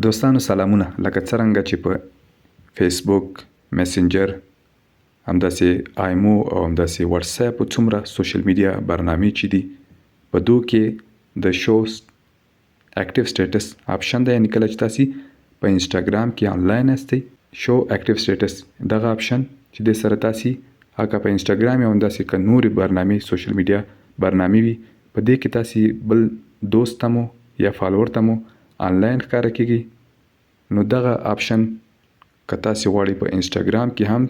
دوستانو سلامونه. لکه څرنګه چې په فیسبوک، میسنجر، همداسې آیمو او همداسې واتس اپ څومره سوشل میډیا برنامې چې دي په دو کې د شو اکټیو سټیټس آپشن دی. یعنې کله چې تاسې په انسټاګرام کې آنلاین استئ شو اکټیو سټیټس دغه آپشن چې د سره تاسې هغه په انسټاګرام یا همداسې که نورې برنامې سوشل میډیا برنامې وي په دې کې تاسې بل دوست ته مو یا فالوور ته مو آنلاین ښکاره کېږي. نو دغه آپشن که تاسې غواړئ په انسټاګرام کې هم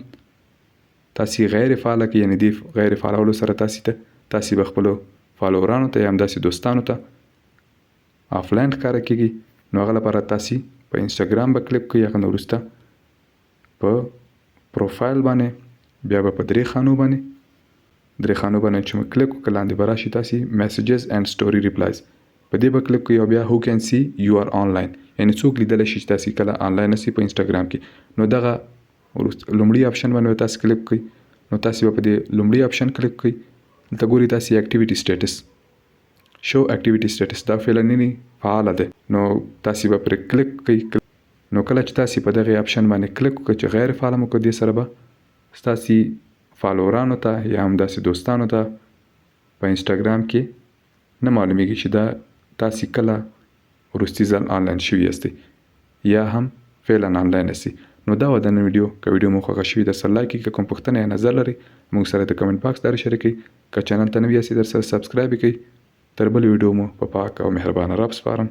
تاسې غیر فعاله کړئ، یعنې دې غیر فعالولو سره تاسې به خپلو فالوورانو ته یا همداسې دوستانو ته آفلاین ښکاره کېږي. نو هغه لپاره تاسې په انسټاګرام به کلیک کړئ، هغه نه وروسته په پروفایل باندې بیا به په درې خانو باندې چې مو کلیک وکړئ لاندې به راشي تاسې میسیجز اینډ سټوري ریپلایز په دې به کلیک کړئ او بیا هو کین سی یو آر آنلاین، یعنې څوک لیدلی شي چې تاسې کله آنلاین اوسئ په انسټاګرام کې. نو دغه لومړي آپشن باندې به تاسې کلیک کړئ. نو تاسې به په دې لومړي آپشن کلیک کړئ. دلته ګورئ تاسې اکټیویټي سټیټس شو اکټیویټي سټیټس دا فعلنی فعاله ده. نو تاسې به پرې کلیک کړئ. نو کله چې تاسې په دغه آپشن باندې کلیک وکړئ چې غیر فعاله مو کړئ، دې سره به ستاسې فالوورانو ته یا همداسې دوستانو ته په انسټاګرام کې نه معلومیږي چې دا تاسې کله وروستي ځل آنلاین شوي یاستئ یا هم فعلا آنلاین یاستئ. نو دا وه د نن ویډیو. که ویډیو مو خوښه شوي درسره لایک کړئ، که کوم پوښتنه یا نظر لرئ موږ سره د کمنټ باکس داره شریک کړئ. که چینل ته نوي یاستئ درسره سبسکرایب یې کړئ. تر بل ویډیو مو په پاک او مهربانه رب سپارم.